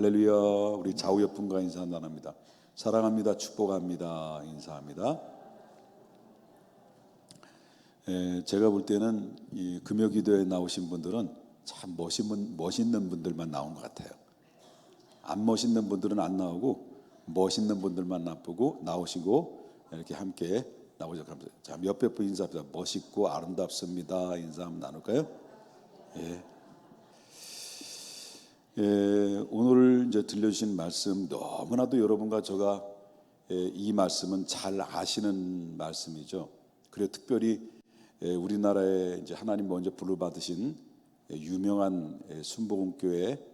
할렐루야. 우리 좌우 옆 분과 인사 나눕니다. 사랑합니다. 축복합니다. 인사합니다. 제가 볼 때는 이 금요기도에 나오신 분들은 참 멋있는 분들만 나온 것 같아요. 안 멋있는 분들은 안 나오고 멋있는 분들만 나오시고 이렇게 함께 나오죠. 자, 옆에 분 인사합니다. 멋있고 아름답습니다. 인사 한번 나눌까요? 오늘 이제 들려주신 말씀 너무나도 여러분과 제가 이 말씀은 잘 아시는 말씀이죠. 그리고 특별히 우리나라에 이제 하나님 먼저 부르받으신 유명한 순복음교회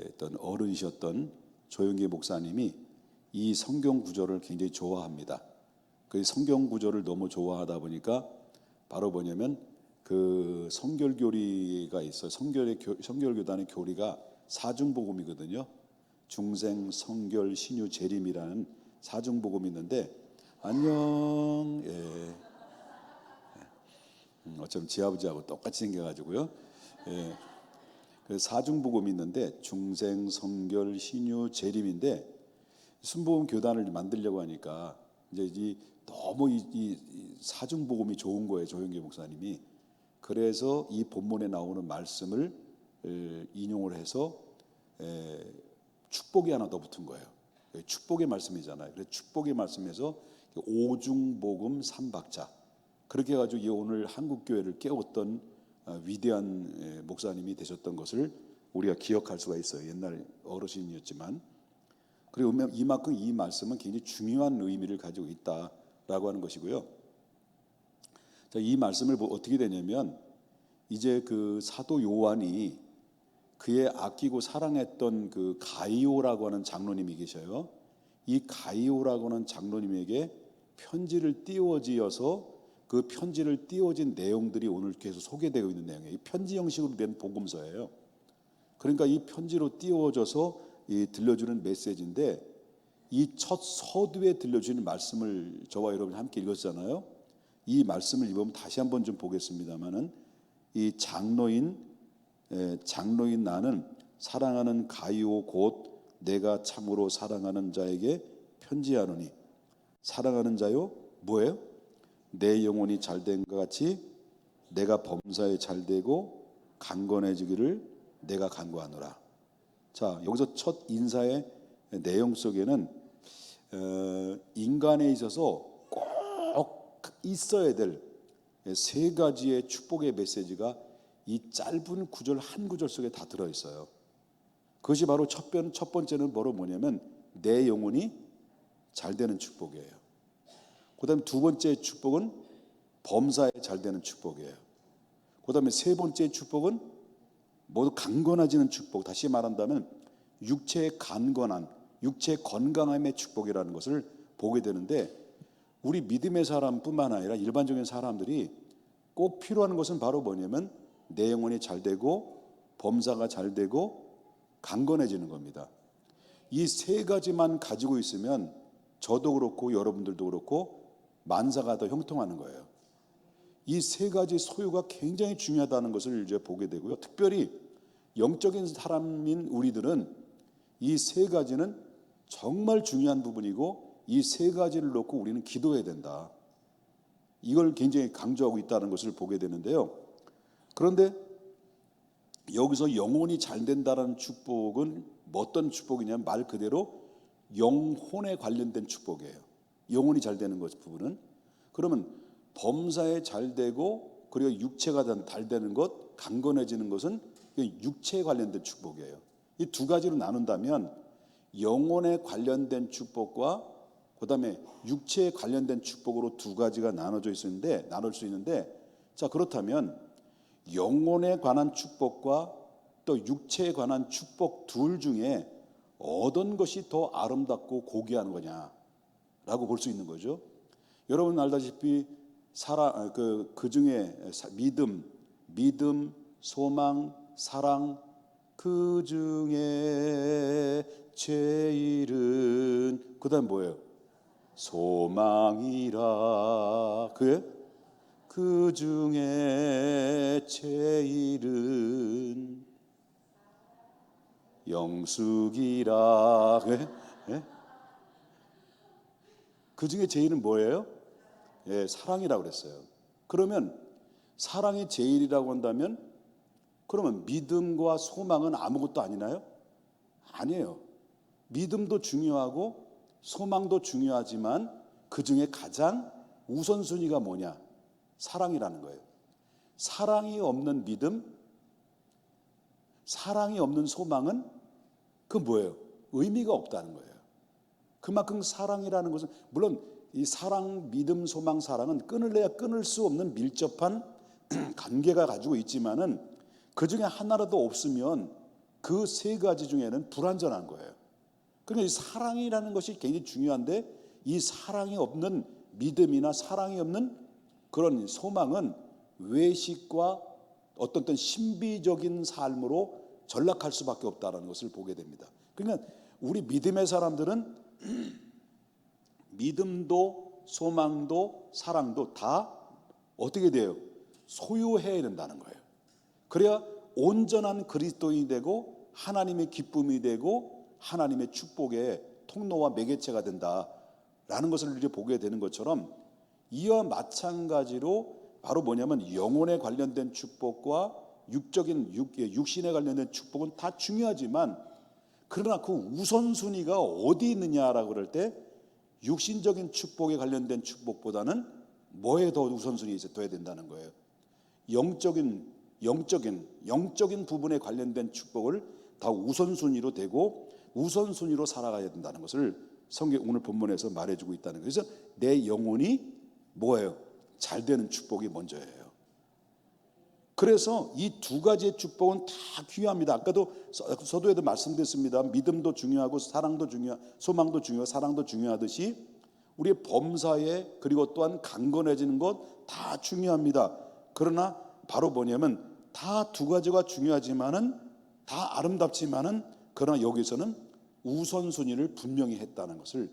어떤 어른이셨던 조영기 목사님이 이 성경 구절을 굉장히 좋아합니다. 그 성경 구절을 너무 좋아하다 보니까 바로 뭐냐면 그 성결교리가 있어요. 성결교단의 교리가 사중복음이거든요. 중생, 성결, 신유, 재림이라는 사중복음이 있는데 안녕. 어쩜 지 아버지하고 똑같이 생겨가지고요. 그 사중복음이 있는데 중생, 성결, 신유, 재림인데 순복음 교단을 만들려고 하니까 이제 너무 이 사중복음이 좋은 거예요. 조영기 목사님이. 그래서 이 본문에 나오는 말씀을 인용을 해서 축복이 하나 더 붙은 거예요. 축복의 말씀이잖아요. 그래서 축복의 말씀에서 오중복음 삼박자 그렇게 해가지고 오늘 한국교회를 깨웠던 위대한 목사님이 되셨던 것을 우리가 기억할 수가 있어요. 옛날 어르신이었지만. 그리고 이만큼 이 말씀은 굉장히 중요한 의미를 가지고 있다라고 하는 것이고요. 자, 이 말씀을 어떻게 되냐면 이제 그 사도 요한이 그의 아끼고 사랑했던 그 가이오라고 하는 장로님이 계셔요. 이 가이오라고 하는 장로님에게 편지를 띄워지어서 그 편지를 띄워진 내용들이 오늘 계속 소개되고 있는 내용이에요. 이 편지 형식으로 된 복음서예요. 그러니까 이 편지로 띄워져서 들려주는 메시지인데 이 첫 서두에 들려주는 말씀을 저와 여러분이 함께 읽었잖아요. 이 말씀을 읽으면 다시 한번 좀 보겠습니다만은 이 장로인 나는 사랑하는 가이오 곧 내가 참으로 사랑하는 자에게 편지하노니 사랑하는 자요 뭐예요? 내 영혼이 잘된 것 같이 내가 범사에 잘되고 강건해지기를 내가 간구하노라. 자, 여기서 첫 인사의 내용 속에는 인간에 있어서 꼭 있어야 될 세 가지의 축복의 메시지가 이 짧은 구절 한 구절 속에 다 들어있어요. 그것이 바로 첫 번째는 뭐냐면 내 영혼이 잘되는 축복이에요. 그 다음에 두 번째 축복은 범사에 잘되는 축복이에요. 그 다음에 세 번째 축복은 모두 강건해지는 축복. 다시 말한다면 육체의 강건한, 육체의 건강함의 축복이라는 것을 보게 되는데 우리 믿음의 사람뿐만 아니라 일반적인 사람들이 꼭 필요한 것은 바로 뭐냐면 내 영혼이 잘되고 범사가 잘되고 강건해지는 겁니다. 이 세 가지만 가지고 있으면 저도 그렇고 여러분들도 그렇고 만사가 더 형통하는 거예요. 이 세 가지 소유가 굉장히 중요하다는 것을 이제 보게 되고요. 특별히 영적인 사람인 우리들은 이 세 가지는 정말 중요한 부분이고 이 세 가지를 놓고 우리는 기도해야 된다. 이걸 굉장히 강조하고 있다는 것을 보게 되는데요. 그런데 여기서 영혼이 잘 된다는 축복은 어떤 축복이냐면 말 그대로 영혼에 관련된 축복이에요. 영혼이 잘 되는 것 부분은 그러면 범사에 잘 되고 그리고 육체가 잘 되는 것, 강건해지는 것은 육체에 관련된 축복이에요. 이 두 가지로 나눈다면 영혼에 관련된 축복과 그 다음에 육체에 관련된 축복으로 두 가지가 나눌 수 있는데 자, 그렇다면 영혼에 관한 축복과 또 육체에 관한 축복 둘 중에 어떤 것이 더 아름답고 고귀한 거냐라고 볼 수 있는 거죠. 여러분 알다시피 그 중에 믿음, 소망, 사랑 그 중에 제일은 그 다음 뭐예요? 소망이라. 그 중에 제일은 영숙이라. 예? 예? 그 중에 제일은 뭐예요? 예, 사랑이라고 그랬어요. 그러면 사랑이 제일이라고 한다면 그러면 믿음과 소망은 아무것도 아니나요? 아니에요. 믿음도 중요하고 소망도 중요하지만 그 중에 가장 우선순위가 뭐냐? 사랑이라는 거예요. 사랑이 없는 믿음, 사랑이 없는 소망은 그 뭐예요? 의미가 없다는 거예요. 그만큼 사랑이라는 것은 물론 이 사랑, 믿음, 소망, 사랑은 끊을래야 끊을 수 없는 밀접한 관계가 가지고 있지만은 그 중에 하나라도 없으면 그 세 가지 중에는 불완전한 거예요. 그러니까 이 사랑이라는 것이 굉장히 중요한데 이 사랑이 없는 믿음이나 사랑이 없는 그런 소망은 외식과 어떤 신비적인 삶으로 전락할 수밖에 없다는 것을 보게 됩니다. 그러니까 우리 믿음의 사람들은 믿음도 소망도 사랑도 다 어떻게 돼요? 소유해야 된다는 거예요. 그래야 온전한 그리스도인이 되고 하나님의 기쁨이 되고 하나님의 축복의 통로와 매개체가 된다라는 것을 이제 보게 되는 것처럼 이와 마찬가지로 바로 뭐냐면 영혼에 관련된 축복과 육신에 관련된 축복은 다 중요하지만 그러나 그 우선순위가 어디 있느냐라고 그럴 때 육신적인 축복에 관련된 축복보다는 뭐에 더 우선순위에 둬야 된다는 거예요. 영적인 부분에 관련된 축복을 다 우선순위로 되고 우선순위로 살아가야 된다는 것을 성경 오늘 본문에서 말해주고 있다는 거예요. 그래서 내 영혼이 뭐예요? 잘 되는 축복이 먼저예요. 그래서 이 두 가지의 축복은 다 귀합니다. 아까도 서두에도 말씀드렸습니다. 믿음도 중요하고 사랑도 소망도 중요하고 사랑도 중요하듯이 우리의 범사에 그리고 또한 강건해지는 것 다 중요합니다. 그러나 바로 뭐냐면 다 두 가지가 중요하지만은 다 아름답지만은 그러나 여기서는 우선순위를 분명히 했다는 것을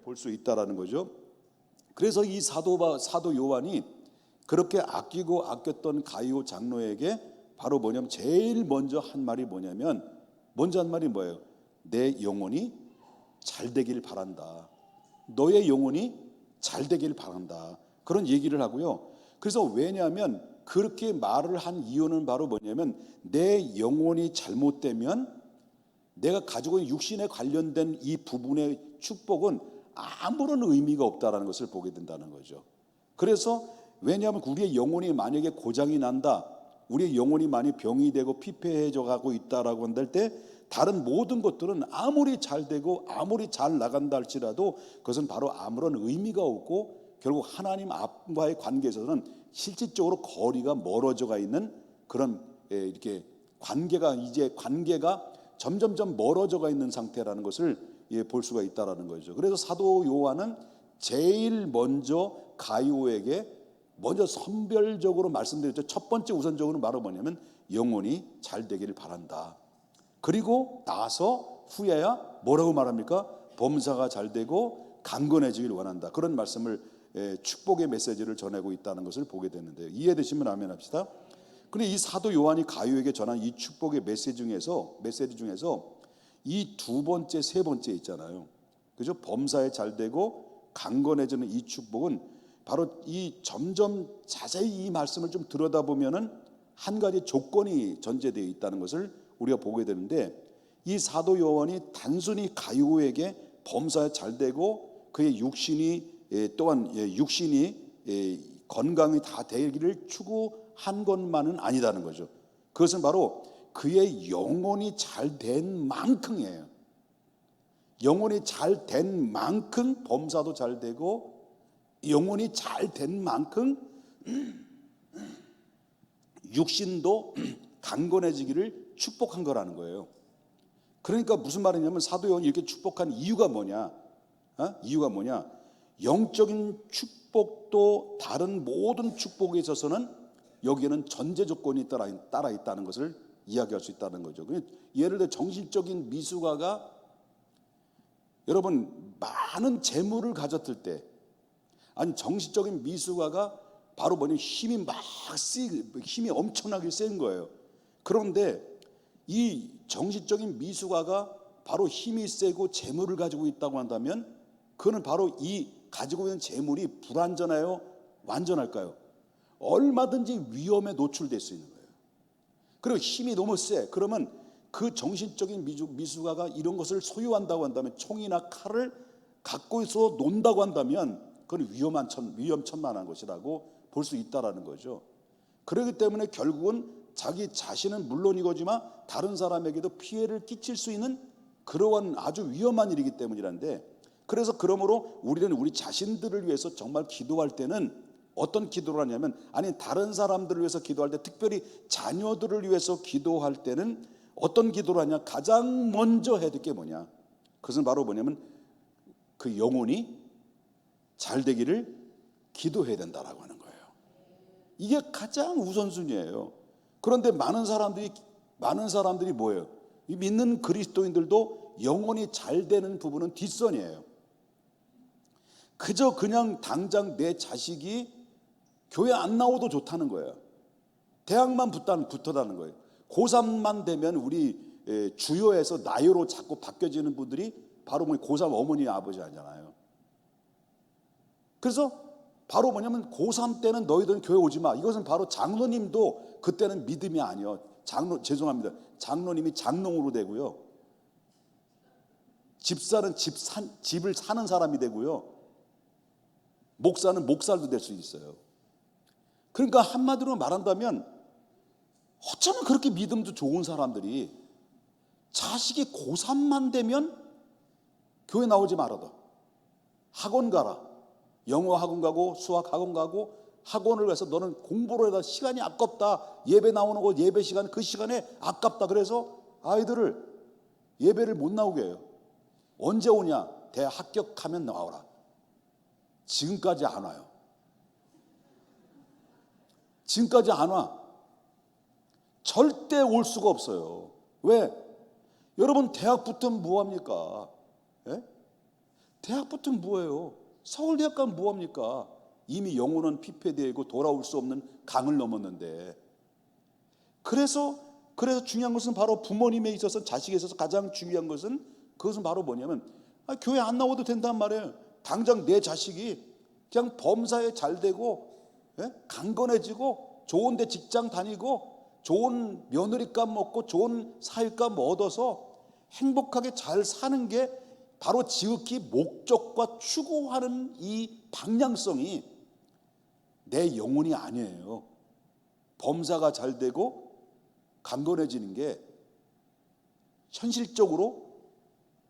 볼 수 있다라는 거죠. 그래서 이 사도 요한이 그렇게 아끼고 아꼈던 가이오 장로에게 바로 뭐냐면 제일 먼저 한 말이 뭐냐면 먼저 한 말이 뭐예요? 내 영혼이 잘 되길 바란다. 너의 영혼이 잘 되길 바란다. 그런 얘기를 하고요. 그래서 왜냐하면 그렇게 말을 한 이유는 바로 뭐냐면 내 영혼이 잘못되면 내가 가지고 있는 육신에 관련된 이 부분의 축복은 아무런 의미가 없다라는 것을 보게 된다는 거죠. 그래서 왜냐하면 우리의 영혼이 만약에 고장이 난다, 우리의 영혼이 많이 병이 되고 피폐해져 가고 있다라고 한들 때 다른 모든 것들은 아무리 잘 되고 아무리 잘 나간다 할지라도 그것은 바로 아무런 의미가 없고 결국 하나님 앞과의 관계에서는 실질적으로 거리가 멀어져가 있는 그런 이렇게 관계가 점점점 멀어져가 있는 상태라는 것을 볼 수가 있다라는 거죠. 그래서 사도 요한은 제일 먼저 가이오에게 먼저 선별적으로 말씀드렸죠. 첫 번째 우선적으로 바로 뭐냐면 영혼이 잘 되기를 바란다. 그리고 나서 후에야 뭐라고 말합니까? 범사가 잘 되고 강건해지길 원한다. 그런 말씀을 축복의 메시지를 전하고 있다는 것을 보게 되는데요. 이해되시면 아멘 합시다. 그런데 이 사도 요한이 가이오에게 전한 이 축복의 메시지 중에서 이 두 번째, 세 번째 있잖아요. 그죠? 범사에 잘 되고 강건해지는 이 축복은 바로 이 점점 자세히 이 말씀을 좀 들여다보면은 한 가지 조건이 전제되어 있다는 것을 우리가 보게 되는데 이 사도 요한이 단순히 가이오에게 범사에 잘 되고 그의 육신이 건강이 다 되기를 추구한 것만은 아니다는 거죠. 그것은 바로 그의 영혼이 잘 된 만큼이에요. 영혼이 잘 된 만큼 범사도 잘 되고 영혼이 잘 된 만큼 육신도 강건해지기를 축복한 거라는 거예요. 그러니까 무슨 말이냐면 사도 요한이 이렇게 축복한 이유가 뭐냐? 이유가 뭐냐? 영적인 축복도 다른 모든 축복에 있어서는 여기에는 전제 조건이 따라 있다는 것을 이야기할 수 있다는 거죠. 예를 들어 정신적인 미숙아가 여러분 많은 재물을 가졌을 때 아니 정신적인 미숙아가 바로 뭐냐면 힘이 엄청나게 센 거예요. 그런데 이 정신적인 미숙아가 바로 힘이 세고 재물을 가지고 있다고 한다면 그는 바로 이 가지고 있는 재물이 불완전해요? 완전할까요? 얼마든지 위험에 노출될 수 있는 거예요. 그리고 힘이 너무 세. 그러면 그 정신적인 미숙아가 이런 것을 소유한다고 한다면, 총이나 칼을 갖고 있어 논다고 한다면 그건 위험천만한 것이라고 볼 수 있다라는 거죠. 그렇기 때문에 결국은 자기 자신은 물론이거지만 다른 사람에게도 피해를 끼칠 수 있는 그러한 아주 위험한 일이기 때문이란데, 그래서 그러므로 우리는 우리 자신들을 위해서 정말 기도할 때는 어떤 기도를 하냐면, 아니 다른 사람들을 위해서 기도할 때, 특별히 자녀들을 위해서 기도할 때는 어떤 기도를 하냐, 가장 먼저 해야 될 게 뭐냐, 그것은 바로 뭐냐면 그 영혼이 잘 되기를 기도해야 된다라고 하는 거예요. 이게 가장 우선순위예요. 그런데 많은 사람들이 뭐예요? 이 믿는 그리스도인들도 영혼이 잘 되는 부분은 뒷선이에요. 그저 그냥 당장 내 자식이 교회 안 나오도 좋다는 거예요. 대학만 붙어다는 거예요. 고3만 되면 우리 주요에서 나요로 자꾸 바뀌어지는 분들이 바로 고3 어머니 아버지 아니잖아요. 그래서 바로 뭐냐면 고3 때는 너희들은 교회 오지 마. 이것은 바로 장로님도 그때는 믿음이 아니요. 죄송합니다. 장로님이 장롱으로 되고요. 집사는 집을 사는 사람이 되고요. 목사는 목살도 될 수 있어요. 그러니까 한마디로 말한다면 어쩌면 그렇게 믿음도 좋은 사람들이 자식이 고3만 되면 교회 나오지 말아도 학원 가라. 영어 학원 가고 수학 학원 가고 학원을 가서 너는 공부를 해다 시간이 아깝다. 예배 나오는 거 예배 시간 그 시간에 아깝다. 그래서 아이들을 예배를 못 나오게 해요. 언제 오냐? 대학 합격하면 나와라. 지금까지 안 와요. 지금까지 안 와. 절대 올 수가 없어요. 왜? 여러분 대학 붙으면 뭐합니까? 예? 대학 붙으면 뭐예요? 서울대학 가면 뭐합니까? 이미 영혼은 피폐되고 돌아올 수 없는 강을 넘었는데. 그래서 중요한 것은 바로 부모님에 있어서, 자식에 있어서 가장 중요한 것은 그것은 바로 뭐냐면 교회 안 나와도 된단 말이에요. 당장 내 자식이 그냥 범사에 잘 되고 강건해지고 좋은 데 직장 다니고 좋은 며느리감 먹고 좋은 사위감 얻어서 행복하게 잘 사는 게 바로 지극히 목적과 추구하는 이 방향성이 내 영혼이 아니에요. 범사가 잘 되고 강건해지는 게 현실적으로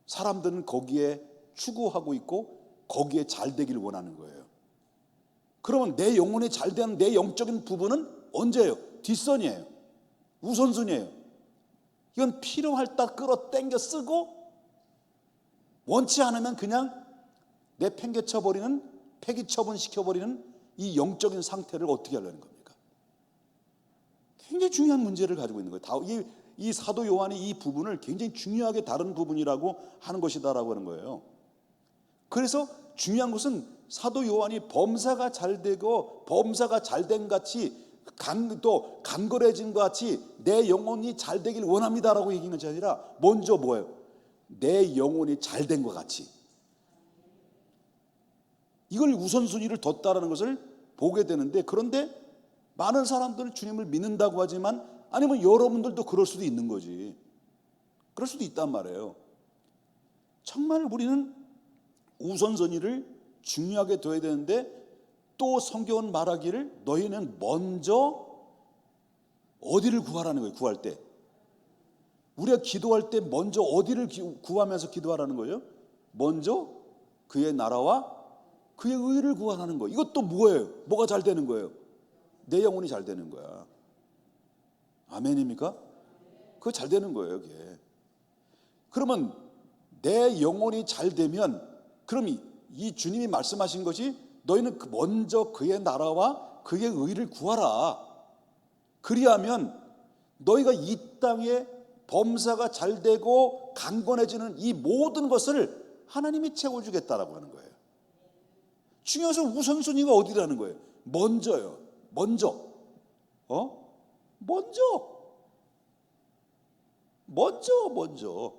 사람들은 거기에 추구하고 있고 거기에 잘 되기를 원하는 거예요. 그러면 내 영혼이 잘 되는 내 영적인 부분은 언제예요? 뒷선이에요. 우선순위예요. 이건 필요할 때 끌어당겨 쓰고 원치 않으면 그냥 내팽개쳐버리는, 폐기처분시켜버리는 이 영적인 상태를 어떻게 하려는 겁니까? 굉장히 중요한 문제를 가지고 있는 거예요. 이 사도 요한이 이 부분을 굉장히 중요하게 다른 부분이라고 하는 것이다라고 하는 거예요. 그래서 중요한 것은 사도 요한이 범사가 잘 되고 범사가 잘 된 같이 또 강건해진 것 같이 내 영혼이 잘 되길 원합니다라고 얘기하는 것이 아니라 먼저 뭐예요? 내 영혼이 잘 된 것 같이, 이걸 우선순위를 뒀다라는 것을 보게 되는데, 그런데 많은 사람들은 주님을 믿는다고 하지만 아니면 여러분들도 그럴 수도 있는 거지. 그럴 수도 있단 말이에요. 정말 우리는 우선순위를 중요하게 둬야 되는데, 또 성경은 말하기를 너희는 먼저 어디를 구하라는 거예요. 구할 때 우리가 기도할 때 먼저 어디를 구하면서 기도하라는 거예요? 먼저 그의 나라와 그의 의를 구하라는 거예요. 이것도 뭐예요? 뭐가 잘 되는 거예요? 내 영혼이 잘 되는 거야. 아멘입니까? 그거 잘 되는 거예요, 그게. 그러면 내 영혼이 잘 되면, 그럼 이 주님이 말씀하신 것이 너희는 먼저 그의 나라와 그의 의를 구하라. 그리하면 너희가 이 땅에 범사가 잘 되고 강건해지는 이 모든 것을 하나님이 채워주겠다라고 하는 거예요. 중요해서 우선순위가 어디라는 거예요? 먼저요. 먼저. 먼저. 먼저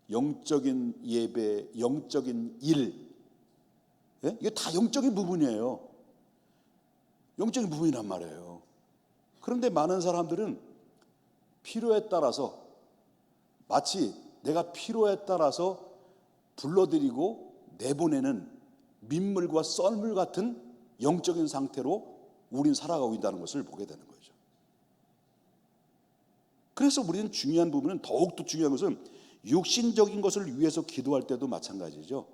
영적인 예배, 영적인 일, 예? 이게 다 영적인 부분이에요. 영적인 부분이란 말이에요. 그런데 많은 사람들은 필요에 따라서, 마치 내가 필요에 따라서 불러들이고 내보내는 민물과 썰물 같은 영적인 상태로 우리는 살아가고 있다는 것을 보게 되는 거죠. 그래서 우리는 중요한 부분은, 더욱더 중요한 것은 육신적인 것을 위해서 기도할 때도 마찬가지죠.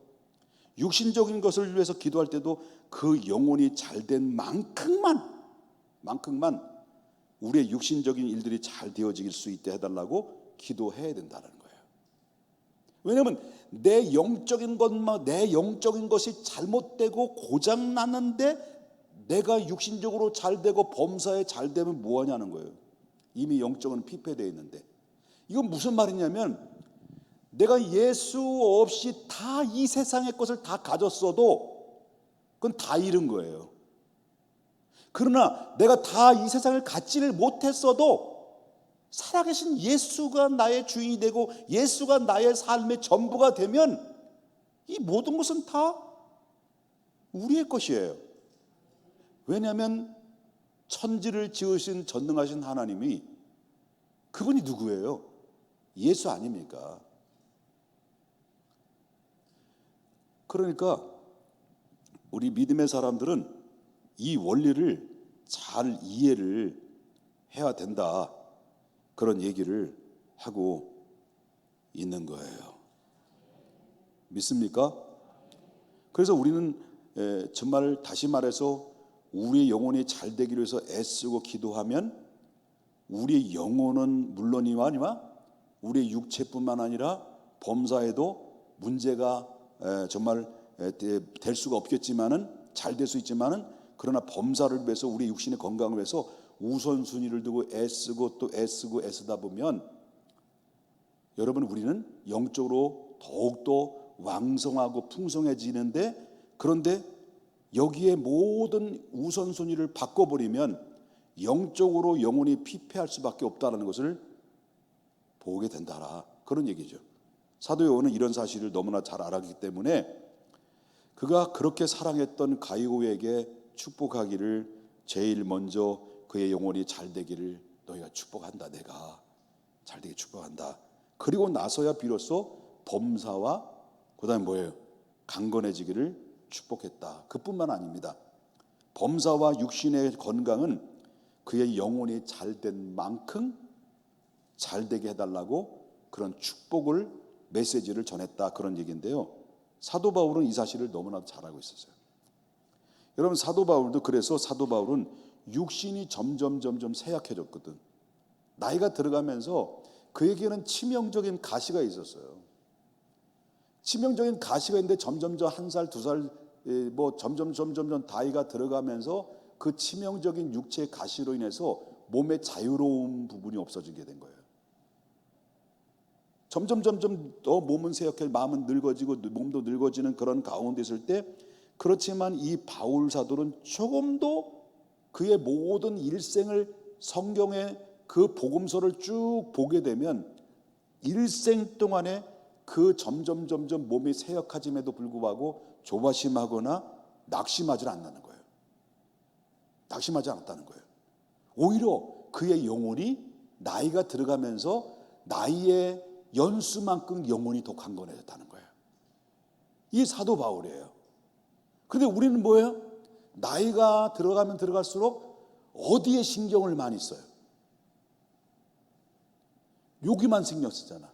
육신적인 것을 위해서 기도할 때도 그 영혼이 잘된 만큼만 우리의 육신적인 일들이 잘 되어질 수 있게 해달라고 기도해야 된다는 거예요. 왜냐하면 내 영적인 것이 잘못되고 고장났는데 내가 육신적으로 잘되고 범사에 잘되면 뭐하냐는 거예요. 이미 영적은 피폐되어 있는데. 이건 무슨 말이냐면, 내가 예수 없이 다 이 세상의 것을 다 가졌어도 그건 다 잃은 거예요. 그러나 내가 다 이 세상을 갖지를 못했어도 살아계신 예수가 나의 주인이 되고 예수가 나의 삶의 전부가 되면 이 모든 것은 다 우리의 것이에요. 왜냐하면 천지를 지으신 전능하신 하나님이, 그분이 누구예요? 예수 아닙니까? 그러니까 우리 믿음의 사람들은 이 원리를 잘 이해를 해야 된다, 그런 얘기를 하고 있는 거예요. 믿습니까? 그래서 우리는 정말 다시 말해서 우리의 영혼이 잘 되기를 위해서 애쓰고 기도하면 우리의 영혼은 물론이와 우리의 육체뿐만 아니라 범사에도 문제가 정말 될 수가 없겠지만은, 잘 될 수 있지만은, 그러나 범사를 위해서 우리 육신의 건강을 위해서 우선순위를 두고 애쓰고 또 애쓰다 보면, 여러분, 우리는 영적으로 더욱더 왕성하고 풍성해지는데, 그런데 여기에 모든 우선순위를 바꿔버리면 영적으로 영혼이 피폐할 수밖에 없다는 것을 보게 된다, 그런 얘기죠. 사도 요한은 이런 사실을 너무나 잘 알았기 때문에 그가 그렇게 사랑했던 가이오에게 축복하기를, 제일 먼저 그의 영혼이 잘 되기를 너희가 축복한다, 내가 잘 되게 축복한다. 그리고 나서야 비로소 범사와 그 다음에 뭐예요? 강건해지기를 축복했다. 그뿐만 아닙니다. 범사와 육신의 건강은 그의 영혼이 잘된 만큼 잘되게 해달라고 그런 축복을, 메시지를 전했다, 그런 얘기인데요. 사도 바울은 이 사실을 너무나도 잘 알고 있었어요. 여러분, 사도 바울도, 그래서 사도 바울은 육신이 점점 쇠약해졌거든. 나이가 들어가면서 그에게는 치명적인 가시가 있었어요. 치명적인 가시가 있는데 점점 한 살, 두 살, 점점 나이가 들어가면서 그 치명적인 육체의 가시로 인해서 몸의 자유로운 부분이 없어지게 된 거예요. 점점 더 몸은 쇠약해, 마음은 늙어지고 몸도 늙어지는 그런 가운데 있을 때, 그렇지만 이 바울 사도는 조금도 그의 모든 일생을, 성경의 그 복음서를 쭉 보게 되면 일생 동안에 그 점점 몸이 쇠약해짐에도 불구하고 조바심하거나 낙심하지 않는 거예요. 낙심하지 않았다는 거예요. 오히려 그의 영혼이 나이가 들어가면서 나이의 연수만큼 영혼이 더 강건해졌다는 거예요. 이 사도 바울이에요. 그런데 우리는 뭐예요? 나이가 들어가면 들어갈수록 어디에 신경을 많이 써요? 여기만 신경 쓰잖아.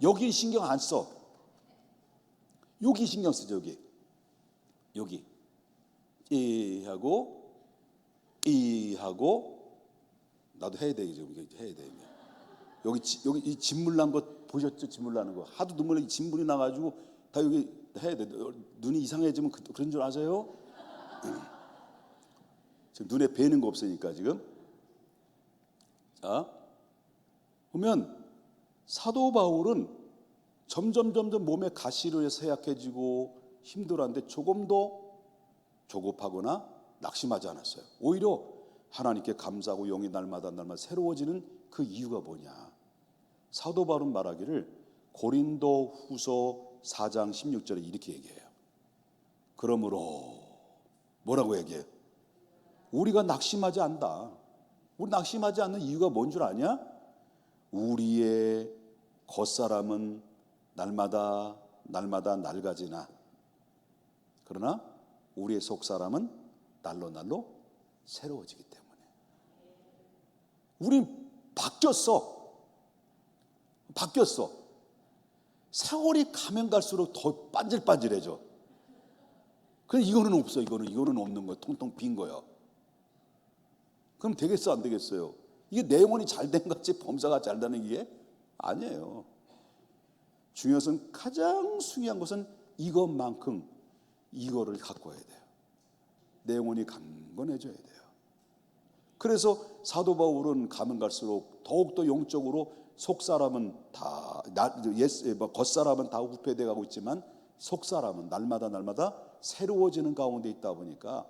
여기 신경 안 써. 여기 신경 쓰죠. 여기 이 하고 나도 해야 돼, 이제 해야 돼. 여기 이 진물 난 거 보셨죠? 진물 나는 거 하도 눈물이 진물이 나가지고 다 여기 해야 돼. 눈이 이상해지면 그런 줄 아세요? 지금 눈에 뵈는 거 없으니까 지금. 자, 보면 사도 바울은 점점 몸의 가시로 쇠약해지고 힘들었는데 조금도 조급하거나 낙심하지 않았어요. 오히려 하나님께 감사하고 영이 날마다 새로워지는 그 이유가 뭐냐? 사도 바울은 말하기를 고린도 후서 4장 16절에 이렇게 얘기해요. 그러므로 뭐라고 얘기해요? 우리가 낙심하지 않다. 우리 낙심하지 않는 이유가 뭔 줄 아냐? 우리의 겉사람은 날마다 낡아지나 그러나 우리의 속사람은 날로 새로워지기 때문에. 우린 바뀌었어. 세월이 가면 갈수록 더 반질반질해져. 그럼 이거는 없어. 이거는 없는 거야. 통통 빈 거야. 그럼 되겠어 안 되겠어요? 이게 내 영혼이 잘된 것이 범사가 잘되는 게 아니에요. 가장 중요한 것은 이것만큼 이거를 갖고 와야 돼요. 내 영혼이 강건해져야 돼요. 그래서 사도 바울은 가면 갈수록 더욱더 영적으로 속사람은 다 겉사람은 다 후패돼 가고 있지만 속사람은 날마다 새로워지는 가운데 있다 보니까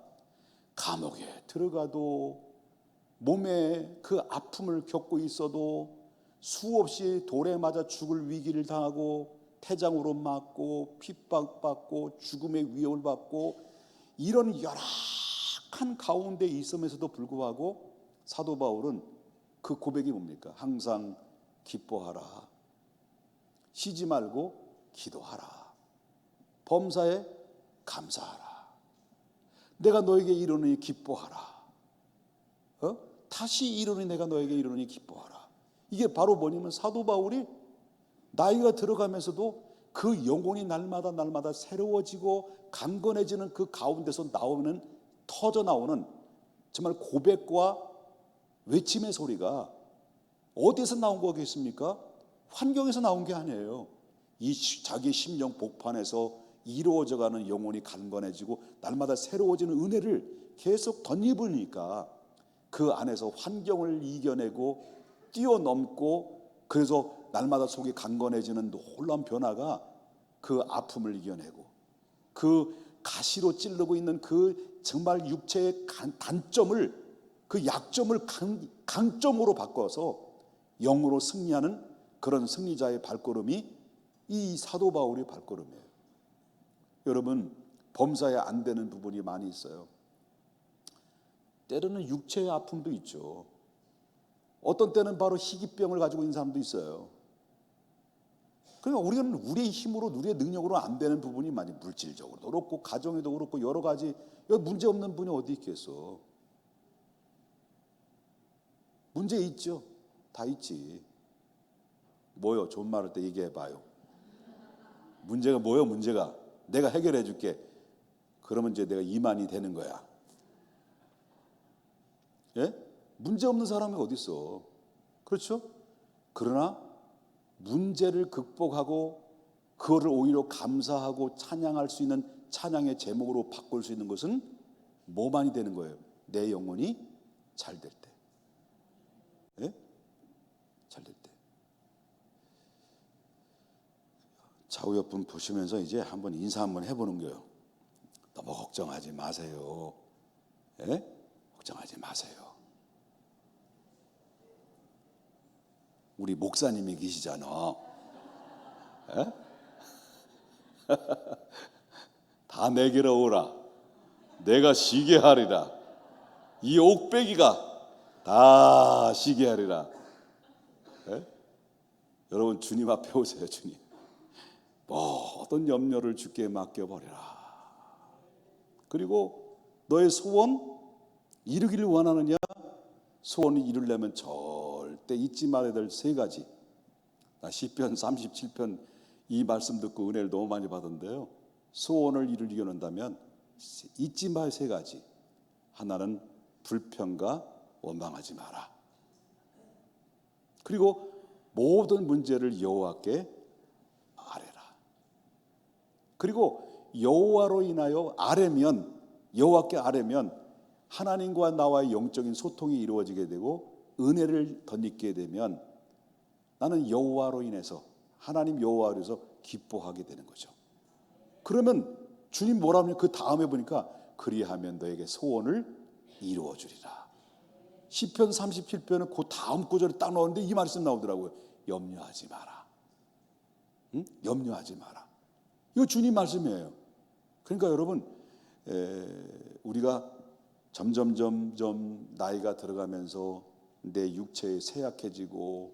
감옥에 들어가도 몸에 그 아픔을 겪고 있어도 수없이 돌에 맞아 죽을 위기를 당하고 태장으로 맞고 핍박받고 죽음의 위협을 받고 이런 열악한 가운데 있음에서도 불구하고 사도 바울은 그 고백이 뭡니까? 항상 기뻐하라. 쉬지 말고 기도하라. 범사에 감사하라. 내가 너에게 이르노니 기뻐하라. 다시 이르노니 내가 너에게 이르노니 기뻐하라. 이게 바로 뭐냐면 사도 바울이 나이가 들어가면서도 그 영혼이 날마다 새로워지고 강건해지는 그 가운데서 터져 나오는 정말 고백과 외침의 소리가 어디서 나온 거겠습니까? 환경에서 나온 게 아니에요. 이 자기 심령 복판에서 이루어져가는 영혼이 강건해지고 날마다 새로워지는 은혜를 계속 덧입으니까 그 안에서 환경을 이겨내고 뛰어넘고 그래서 날마다 속이 강건해지는 놀라운 변화가 그 아픔을 이겨내고 그 가시로 찌르고 있는 그 정말 육체의 단점을 그 약점을 강점으로 바꿔서 영으로 승리하는 그런 승리자의 발걸음이 이 사도 바울의 발걸음이에요. 여러분 범사에 안 되는 부분이 많이 있어요. 때로는 육체의 아픔도 있죠. 어떤 때는 바로 희귀병을 가지고 있는 사람도 있어요. 그러니까 우리는 우리의 힘으로 우리의 능력으로 안 되는 부분이 많이 물질적으로도 그렇고 가정에도 그렇고 여러 가지 문제 없는 분이 어디 있겠어. 문제 있죠. 다 있지. 뭐요? 좋은 말 할 때 얘기해봐요. 문제가 뭐요? 문제가 내가 해결해 줄게. 그러면 이제 내가 이만이 되는 거야. 예? 문제 없는 사람이 어디 있어? 그렇죠? 그러나 문제를 극복하고 그거를 오히려 감사하고 찬양할 수 있는 찬양의 제목으로 바꿀 수 있는 것은 뭐만이 되는 거예요? 내 영혼이 잘 될 때. 예? 잘 될 때. 좌우 옆분 보시면서 이제 한번 인사 한번 해보는 거예요. 너무 걱정하지 마세요. 예? 걱정하지 마세요. 우리 목사님이 계시잖아. 에? 다 내게로 오라. 내가 쉬게 하리라. 이 옥배기가 다 쉬게 하리라. 에? 여러분 주님 앞에 오세요. 주님. 모든 염려를 주께 맡겨버리라. 그리고 너의 소원 이루기를 원하느냐? 소원을 이루려면 절대 잊지 말아야 될 세 가지. 나 시편 37편 이 말씀 듣고 은혜를 너무 많이 받았는데요. 소원을 이루기 원한다면 잊지 말 세 가지. 하나는 불평과 원망하지 마라. 그리고 모든 문제를 여호와께 아뢰라. 그리고 여호와로 인하여 여호와께 아뢰면 하나님과 나와의 영적인 소통이 이루어지게 되고 은혜를 덧입게 되면 나는 여호와로 인해서 하나님 여호와로 인해서 기뻐하게 되는 거죠. 그러면 주님 뭐라 하면 그 다음에 보니까 그리하면 너에게 소원을 이루어 주리라. 시편 37편은 그 다음 구절에 딱 나오는데 이 말씀 나오더라고요. 염려하지 마라. 응? 염려하지 마라. 이거 주님 말씀이에요. 그러니까 여러분, 우리가 점점 나이가 들어가면서 내 육체에 쇠약해지고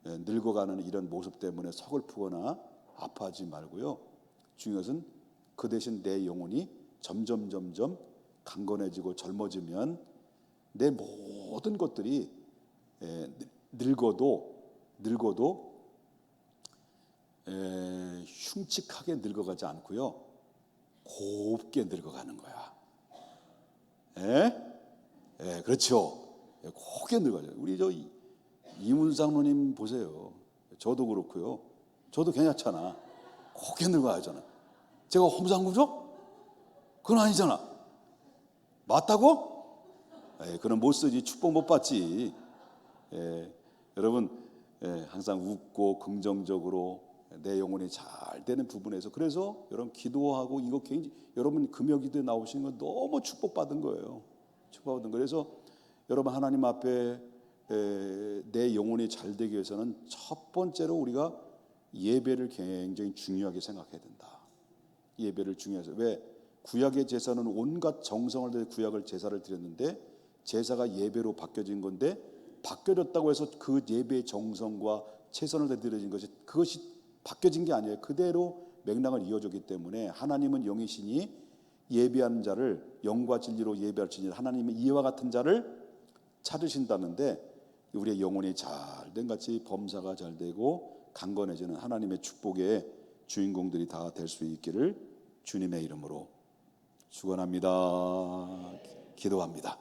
늙어가는 이런 모습 때문에 서글프거나 아파하지 말고요. 중요한 것은 그 대신 내 영혼이 점점 강건해지고 젊어지면 내 모든 것들이 늙어도 흉측하게 늙어가지 않고요. 곱게 늙어가는 거야. 그렇죠. 곱게 늙어요. 우리 저 이문상노님 보세요. 저도 그렇고요. 저도 괜찮잖아. 곱게 늙어야잖아. 제가 험상궂어? 그건 아니잖아. 맞다고? 그럼 못 쓰지. 축복 못 받지. 여러분, 항상 웃고 긍정적으로 내 영혼이 잘 되는 부분에서, 그래서 여러분 기도하고 이거 굉장히, 여러분 금요기도에 나오시는 건 너무 축복받은 거예요. 축복받은 거예요. 그래서 여러분 하나님 앞에 내 영혼이 잘 되기 위해서는 첫 번째로 우리가 예배를 굉장히 중요하게 생각해야 된다. 예배를 중요해서, 왜? 구약의 제사는 온갖 정성을 들여 구약을 제사를 드렸는데 제사가 예배로 바뀌어진 건데, 바뀌어졌다고 해서 그 예배의 정성과 최선을 드려진 것이, 그것이 바뀌어진 게 아니에요. 그대로 맥락을 이어줬기 때문에 하나님은 영이시니 예배하는 자를, 영과 진리로 예배할 진리를, 하나님의 이와 같은 자를 찾으신다는데, 우리의 영혼이 잘된 같이 범사가 잘 되고 강건해지는 하나님의 축복의 주인공들이 다 될 수 있기를 주님의 이름으로 축원합니다. 기도합니다.